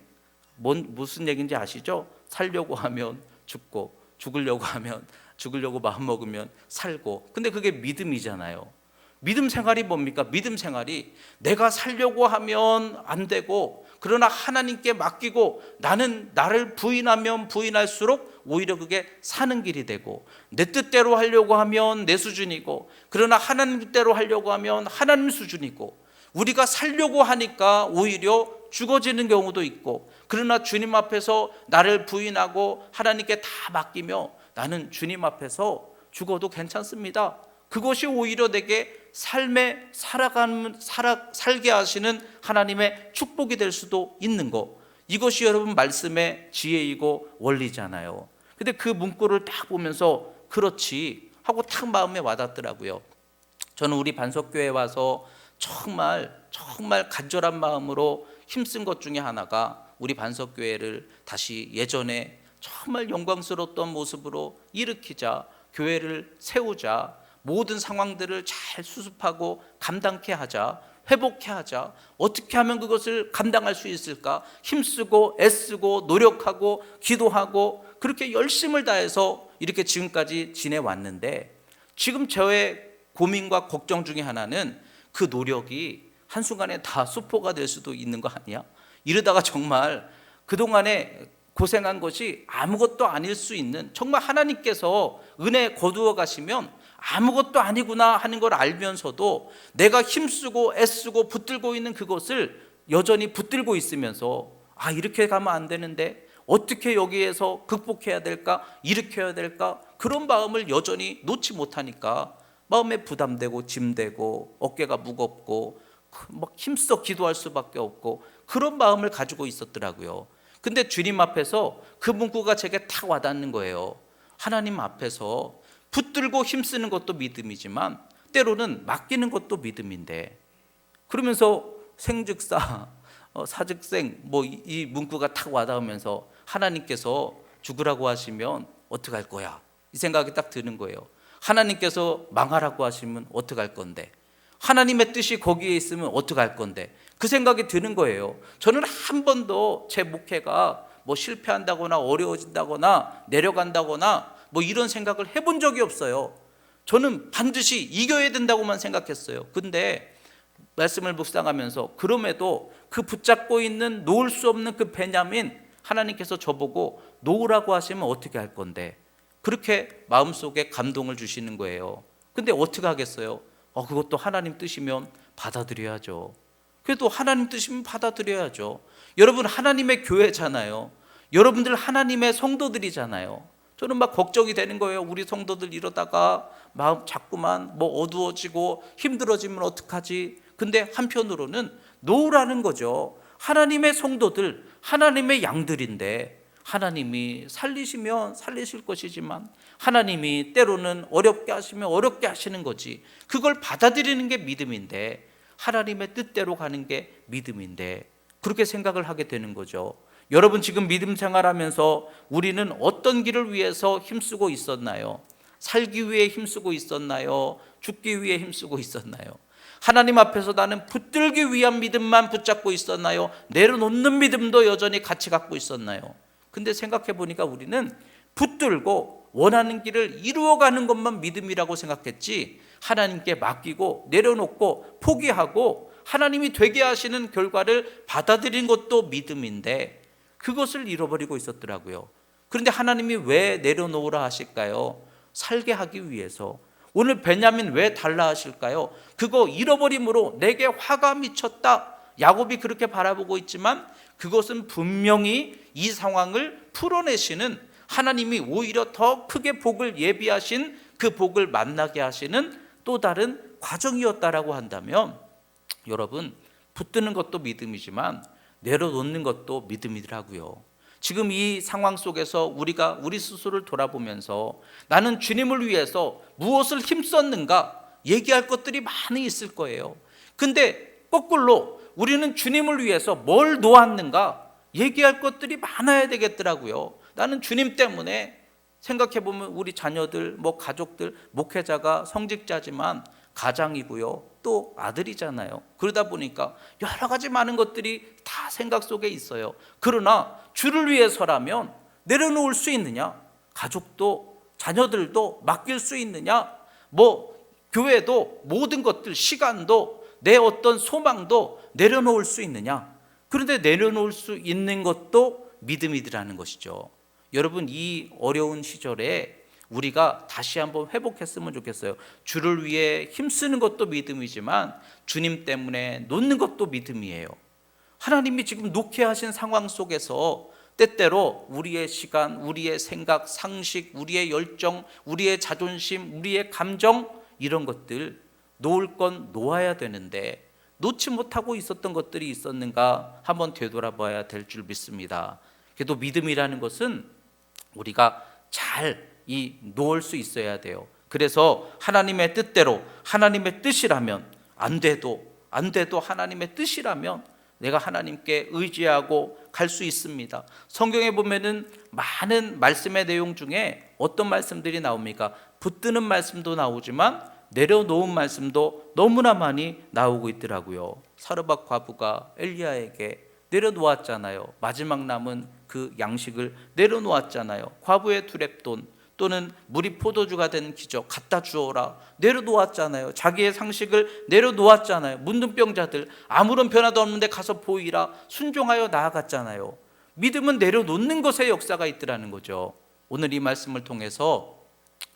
Speaker 1: 무슨 얘기인지 아시죠? 살려고 하면 죽고, 죽으려고 하면 죽으려고 마음먹으면 살고. 근데 그게 믿음이잖아요. 믿음 생활이 뭡니까? 믿음 생활이 내가 살려고 하면 안 되고, 그러나 하나님께 맡기고 나는 나를 부인하면 부인할수록 오히려 그게 사는 길이 되고, 내 뜻대로 하려고 하면 내 수준이고, 그러나 하나님 뜻대로 하려고 하면 하나님 수준이고, 우리가 살려고 하니까 오히려 죽어지는 경우도 있고, 그러나 주님 앞에서 나를 부인하고 하나님께 다 맡기며 나는 주님 앞에서 죽어도 괜찮습니다. 그것이 오히려 내게 삶에 살게 하시는 하나님의 축복이 될 수도 있는 것, 이것이 여러분 말씀의 지혜이고 원리잖아요. 근데 그 문구를 딱 보면서 그렇지 하고 딱 마음에 와닿더라고요. 저는 우리 반석교회에 와서 정말 간절한 마음으로 힘쓴 것 중에 하나가 우리 반석교회를 다시 예전에 정말 영광스러웠던 모습으로 일으키자, 교회를 세우자, 모든 상황들을 잘 수습하고 감당케 하자, 회복케 하자, 어떻게 하면 그것을 감당할 수 있을까? 힘쓰고 애쓰고 노력하고 기도하고 그렇게 열심을 다해서 이렇게 지금까지 지내왔는데, 지금 저의 고민과 걱정 중에 하나는 그 노력이 한순간에 다 수포가 될 수도 있는 거 아니야? 이러다가 정말 그동안에 고생한 것이 아무것도 아닐 수 있는, 정말 하나님께서 은혜 거두어 가시면 아무것도 아니구나 하는 걸 알면서도 내가 힘쓰고 애쓰고 붙들고 있는 그것을 여전히 붙들고 있으면서 이렇게 가면 안 되는데 어떻게 여기에서 극복해야 될까, 일으켜야 될까, 그런 마음을 여전히 놓지 못하니까 마음에 부담되고 짐되고 어깨가 무겁고 막 힘써 기도할 수밖에 없고 그런 마음을 가지고 있었더라고요. 근데 주님 앞에서 그 문구가 제게 탁 와닿는 거예요. 하나님 앞에서 붙들고 힘쓰는 것도 믿음이지만 때로는 맡기는 것도 믿음인데, 그러면서 생즉사 사즉생 이 문구가 탁 와닿으면서 하나님께서 죽으라고 하시면 어떡할 거야, 이 생각이 딱 드는 거예요. 하나님께서 망하라고 하시면 어떡할 건데, 하나님의 뜻이 거기에 있으면 어떡할 건데, 그 생각이 드는 거예요. 저는 한 번도 제 목회가 실패한다거나 어려워진다거나 내려간다거나 이런 생각을 해본 적이 없어요. 저는 반드시 이겨야 된다고만 생각했어요. 근데 말씀을 묵상하면서 그럼에도 그 붙잡고 있는 놓을 수 없는 그 베냐민, 하나님께서 저보고 놓으라고 하시면 어떻게 할 건데, 그렇게 마음속에 감동을 주시는 거예요. 근데 어떻게 하겠어요? 그것도 하나님 뜻이면 받아들여야죠. 그래도 하나님 뜻이면 받아들여야죠. 여러분 하나님의 교회잖아요. 여러분들 하나님의 성도들이잖아요. 저는 막 걱정이 되는 거예요. 우리 성도들 이러다가 마음 자꾸만 어두워지고 힘들어지면 어떡하지? 근데 한편으로는 놓으라는 거죠. 하나님의 성도들, 하나님의 양들인데 하나님이 살리시면 살리실 것이지만 하나님이 때로는 어렵게 하시면 어렵게 하시는 거지, 그걸 받아들이는 게 믿음인데, 하나님의 뜻대로 가는 게 믿음인데, 그렇게 생각을 하게 되는 거죠. 여러분 지금 믿음 생활하면서 우리는 어떤 길을 위해서 힘쓰고 있었나요? 살기 위해 힘쓰고 있었나요? 죽기 위해 힘쓰고 있었나요? 하나님 앞에서 나는 붙들기 위한 믿음만 붙잡고 있었나요? 내려놓는 믿음도 여전히 같이 갖고 있었나요? 근데 생각해 보니까 우리는 붙들고 원하는 길을 이루어가는 것만 믿음이라고 생각했지, 하나님께 맡기고 내려놓고 포기하고 하나님이 되게 하시는 결과를 받아들인 것도 믿음인데 그것을 잃어버리고 있었더라고요. 그런데 하나님이 왜 내려놓으라 하실까요? 살게 하기 위해서, 오늘 베냐민 왜 달라 하실까요? 그거 잃어버림으로 내게 화가 미쳤다. 야곱이 그렇게 바라보고 있지만 그것은 분명히 이 상황을 풀어내시는, 하나님이 오히려 더 크게 복을 예비하신, 그 복을 만나게 하시는 또 다른 과정이었다라고 한다면, 여러분, 붙드는 것도 믿음이지만 내려놓는 것도 믿음이더라고요. 지금 이 상황 속에서 우리가 우리 스스로를 돌아보면서 나는 주님을 위해서 무엇을 힘썼는가 얘기할 것들이 많이 있을 거예요. 근데 거꾸로 우리는 주님을 위해서 뭘 놓았는가 얘기할 것들이 많아야 되겠더라고요. 나는 주님 때문에, 생각해보면 우리 자녀들, 가족들, 목회자가 성직자지만 가장이고요, 또 아들이잖아요. 그러다 보니까 여러 가지 많은 것들이 다 생각 속에 있어요. 그러나 주를 위해서라면 내려놓을 수 있느냐? 가족도 자녀들도 맡길 수 있느냐? 교회도 모든 것들, 시간도, 내 어떤 소망도 내려놓을 수 있느냐? 그런데 내려놓을 수 있는 것도 믿음이라는 것이죠. 여러분, 이 어려운 시절에 우리가 다시 한번 회복했으면 좋겠어요. 주를 위해 힘쓰는 것도 믿음이지만 주님 때문에 놓는 것도 믿음이에요. 하나님이 지금 놓게 하신 상황 속에서 때때로 우리의 시간, 우리의 생각, 상식, 우리의 열정, 우리의 자존심, 우리의 감정, 이런 것들 놓을 건 놓아야 되는데 놓지 못하고 있었던 것들이 있었는가 한번 되돌아봐야 될 줄 믿습니다. 그래도 믿음이라는 것은 우리가 잘 놓을 수 있어야 돼요. 그래서 하나님의 뜻대로, 하나님의 뜻이라면, 안 돼도 하나님의 뜻이라면 내가 하나님께 의지하고 갈 수 있습니다. 성경에 보면은 많은 말씀의 내용 중에 어떤 말씀들이 나옵니까? 붙드는 말씀도 나오지만 내려놓은 말씀도 너무나 많이 나오고 있더라고요. 사르밧 과부가 엘리야에게 내려놓았잖아요. 마지막 남은 그 양식을 내려놓았잖아요. 과부의 두렙돈 또는 물이 포도주가 된 기적 갖다 주어라 내려놓았잖아요. 자기의 상식을 내려놓았잖아요. 문둥병자들 아무런 변화도 없는데 가서 보이라 순종하여 나아갔잖아요. 믿음은 내려놓는 것에 역사가 있더라는 거죠. 오늘 이 말씀을 통해서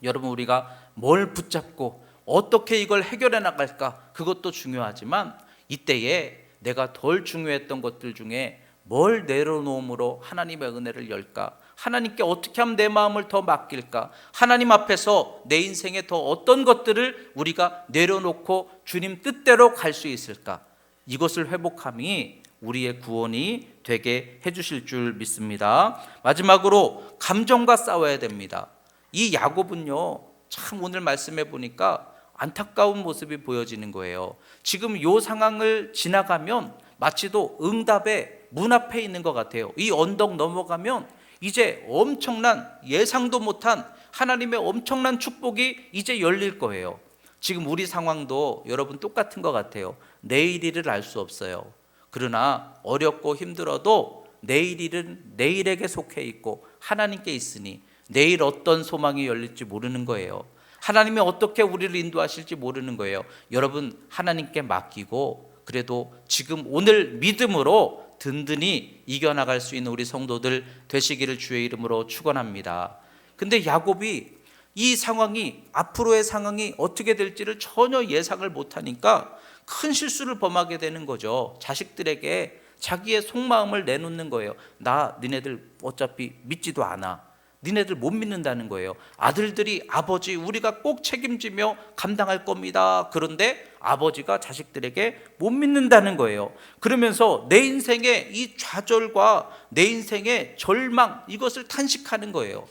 Speaker 1: 여러분, 우리가 뭘 붙잡고 어떻게 이걸 해결해 나갈까, 그것도 중요하지만 이때에 내가 덜 중요했던 것들 중에 뭘 내려놓음으로 하나님의 은혜를 열까, 하나님께 어떻게 하면 내 마음을 더 맡길까, 하나님 앞에서 내 인생에 더 어떤 것들을 우리가 내려놓고 주님 뜻대로 갈 수 있을까, 이것을 회복함이 우리의 구원이 되게 해주실 줄 믿습니다. 마지막으로 감정과 싸워야 됩니다. 이 야곱은요, 참 오늘 말씀해 보니까 안타까운 모습이 보여지는 거예요. 지금 이 상황을 지나가면 마치도 응답의 문 앞에 있는 것 같아요. 이 언덕 넘어가면 이제 엄청난, 예상도 못한 하나님의 엄청난 축복이 이제 열릴 거예요. 지금 우리 상황도 여러분 똑같은 것 같아요. 내일 일을 알 수 없어요. 그러나 어렵고 힘들어도 내일 일은 내일에게 속해 있고 하나님께 있으니 내일 어떤 소망이 열릴지 모르는 거예요. 하나님이 어떻게 우리를 인도하실지 모르는 거예요. 여러분, 하나님께 맡기고 그래도 지금 오늘 믿음으로 든든히 이겨나갈 수 있는 우리 성도들 되시기를 주의 이름으로 축원합니다. 근데 야곱이 이 상황이, 앞으로의 상황이 어떻게 될지를 전혀 예상을 못하니까 큰 실수를 범하게 되는 거죠. 자식들에게 자기의 속마음을 내놓는 거예요. 나 니네들 어차피 믿지도 않아. 니네들 못 믿는다는 거예요. 아들들이 아버지 우리가 꼭 책임지며 감당할 겁니다. 그런데 아버지가 자식들에게 못 믿는다는 거예요. 그러면서 내 인생의 이 좌절과 내 인생의 절망, 이것을 탄식하는 거예요.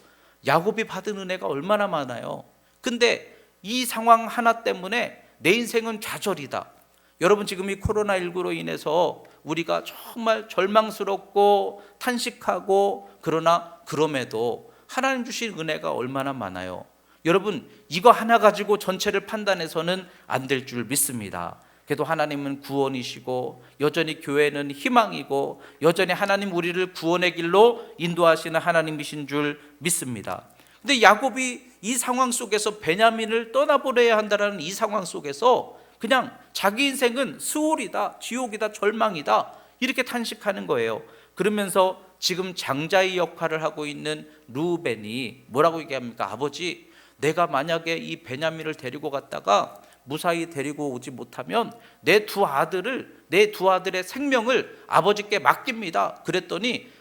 Speaker 1: 야곱이 받은 은혜가 얼마나 많아요. 근데 이 상황 하나 때문에 내 인생은 좌절이다. 여러분, 지금 이 코로나19로 인해서 우리가 정말 절망스럽고 탄식하고, 그러나 그럼에도 하나님 주신 은혜가 얼마나 많아요. 여러분, 이거 하나 가지고 전체를 판단해서는 안 될 줄 믿습니다. 그래도 하나님은 구원이시고 여전히 교회는 희망이고 여전히 하나님 우리를 구원의 길로 인도하시는 하나님이신 줄 믿습니다. 근데 야곱이 이 상황 속에서 베냐민을 떠나보내야 한다는 이 상황 속에서 그냥 자기 인생은 스올이다, 지옥이다, 절망이다, 이렇게 탄식하는 거예요. 그러면서 지금 장자의 역할을 하고 있는 르우벤이 뭐라고 얘기합니까? 아버지, 내가 만약에 이 베냐민을 데리고 갔다가 무사히 데리고 오지 못하면 내 두 아들의 생명을 아버지께 맡깁니다. 그랬더니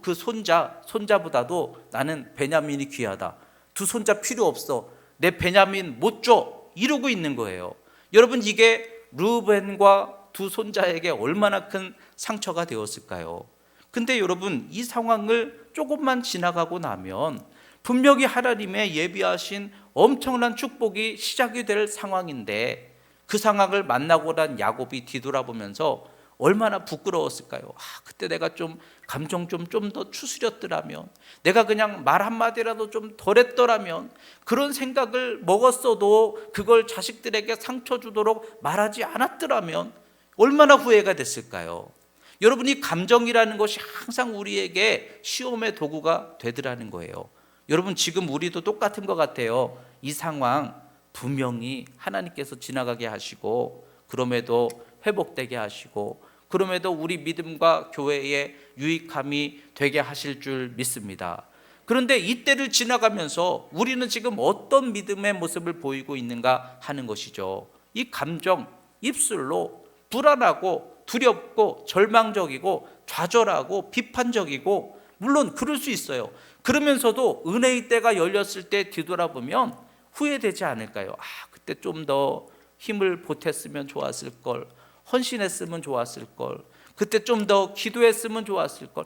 Speaker 1: 그 손자보다도 나는 베냐민이 귀하다. 두 손자 필요 없어. 내 베냐민 못 줘. 이러고 있는 거예요. 여러분, 이게 르우벤과 두 손자에게 얼마나 큰 상처가 되었을까요? 근데 여러분, 이 상황을 조금만 지나가고 나면 분명히 하나님의 예비하신 엄청난 축복이 시작이 될 상황인데, 그 상황을 만나고 난 야곱이 뒤돌아보면서 얼마나 부끄러웠을까요? 그때 내가 좀 감정 좀 더 추스렸더라면, 내가 그냥 말 한마디라도 좀 덜했더라면, 그런 생각을 먹었어도 그걸 자식들에게 상처 주도록 말하지 않았더라면 얼마나 후회가 됐을까요? 여러분, 이 감정이라는 것이 항상 우리에게 시험의 도구가 되더라는 거예요. 여러분, 지금 우리도 똑같은 것 같아요. 이 상황 분명히 하나님께서 지나가게 하시고, 그럼에도 회복되게 하시고, 그럼에도 우리 믿음과 교회에 유익함이 되게 하실 줄 믿습니다. 그런데 이때를 지나가면서 우리는 지금 어떤 믿음의 모습을 보이고 있는가 하는 것이죠. 이 감정, 입술로 불안하고 두렵고 절망적이고 좌절하고 비판적이고, 물론 그럴 수 있어요. 그러면서도 은혜의 때가 열렸을 때 뒤돌아보면 후회되지 않을까요? 그때 좀 더 힘을 보탰으면 좋았을 걸, 헌신했으면 좋았을 걸, 그때 좀 더 기도했으면 좋았을 걸,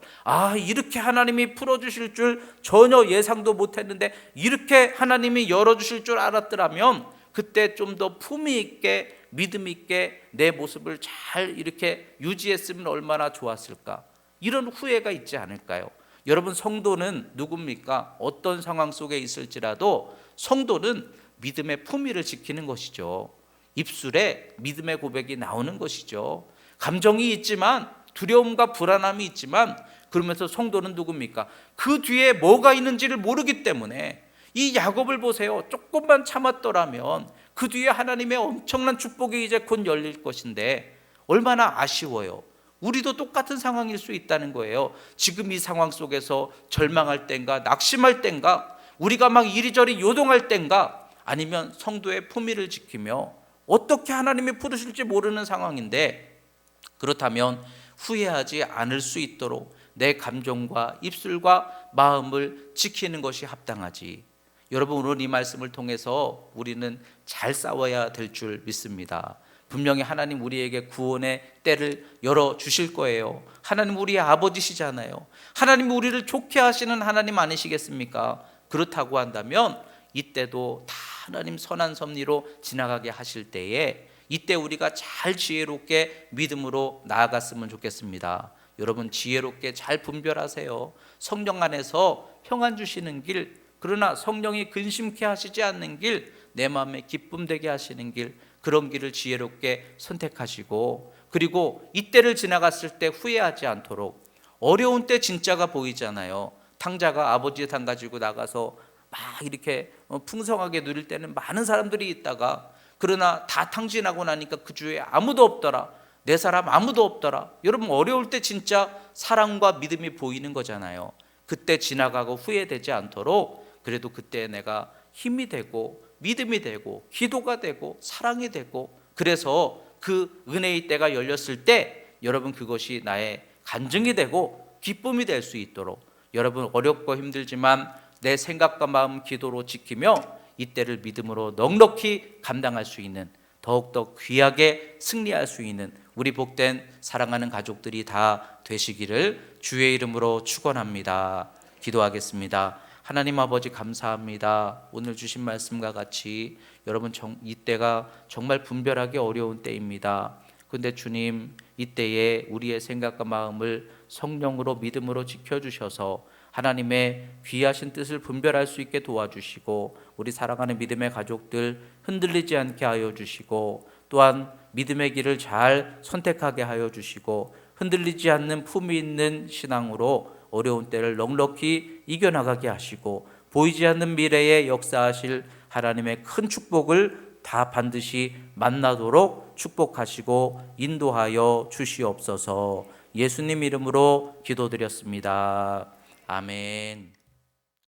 Speaker 1: 이렇게 하나님이 풀어주실 줄 전혀 예상도 못했는데 이렇게 하나님이 열어주실 줄 알았더라면 그때 좀 더 품위 있게 믿음 있게 내 모습을 잘 이렇게 유지했으면 얼마나 좋았을까, 이런 후회가 있지 않을까요? 여러분, 성도는 누굽니까? 어떤 상황 속에 있을지라도 성도는 믿음의 품위를 지키는 것이죠. 입술에 믿음의 고백이 나오는 것이죠. 감정이 있지만, 두려움과 불안함이 있지만, 그러면서 성도는 누굽니까? 그 뒤에 뭐가 있는지를 모르기 때문에, 이 야곱을 보세요. 조금만 참았더라면 그 뒤에 하나님의 엄청난 축복이 이제 곧 열릴 것인데 얼마나 아쉬워요. 우리도 똑같은 상황일 수 있다는 거예요. 지금 이 상황 속에서 절망할 땐가, 낙심할 땐가, 우리가 막 이리저리 요동할 땐가, 아니면 성도의 품위를 지키며 어떻게 하나님이 부르실지 모르는 상황인데, 그렇다면 후회하지 않을 수 있도록 내 감정과 입술과 마음을 지키는 것이 합당하지. 여러분, 오늘 이 말씀을 통해서 우리는 잘 싸워야 될 줄 믿습니다. 분명히 하나님 우리에게 구원의 때를 열어주실 거예요. 하나님 우리의 아버지시잖아요. 하나님 우리를 좋게 하시는 하나님 아니시겠습니까? 그렇다고 한다면 이때도 다 하나님 선한 섭리로 지나가게 하실 때에, 이때 우리가 잘 지혜롭게 믿음으로 나아갔으면 좋겠습니다. 여러분, 지혜롭게 잘 분별하세요. 성령 안에서 평안 주시는 길, 그러나 성령이 근심케 하시지 않는 길, 내 마음에 기쁨 되게 하시는 길, 그런 길을 지혜롭게 선택하시고, 그리고 이때를 지나갔을 때 후회하지 않도록, 어려운 때 진짜가 보이잖아요. 탕자가 아버지의 탕 가지고 나가서 막 이렇게 풍성하게 누릴 때는 많은 사람들이 있다가, 그러나 다 탕진하고 나니까 그 주위에 아무도 없더라, 내 사람 아무도 없더라. 여러분, 어려울 때 진짜 사랑과 믿음이 보이는 거잖아요. 그때 지나가고 후회되지 않도록, 그래도 그때 내가 힘이 되고 믿음이 되고 기도가 되고 사랑이 되고, 그래서 그 은혜의 때가 열렸을 때 여러분, 그것이 나의 간증이 되고 기쁨이 될 수 있도록, 여러분, 어렵고 힘들지만 내 생각과 마음 기도로 지키며 이때를 믿음으로 넉넉히 감당할 수 있는, 더욱더 귀하게 승리할 수 있는 우리 복된 사랑하는 가족들이 다 되시기를 주의 이름으로 축원합니다. 기도하겠습니다. 하나님 아버지, 감사합니다. 오늘 주신 말씀과 같이 여러분, 이때가 정말 분별하기 어려운 때입니다. 그런데 주님, 이때에 우리의 생각과 마음을 성령으로 믿음으로 지켜주셔서 하나님의 귀하신 뜻을 분별할 수 있게 도와주시고, 우리 사랑하는 믿음의 가족들 흔들리지 않게 하여 주시고, 또한 믿음의 길을 잘 선택하게 하여 주시고, 흔들리지 않는 품위 있는 신앙으로 어려운 때를 넉넉히 이겨나가게 하시고, 보이지 않는 미래에 역사하실 하나님의 큰 축복을 다 반드시 만나도록 축복하시고 인도하여 주시옵소서. 예수님 이름으로 기도드렸습니다. 아멘.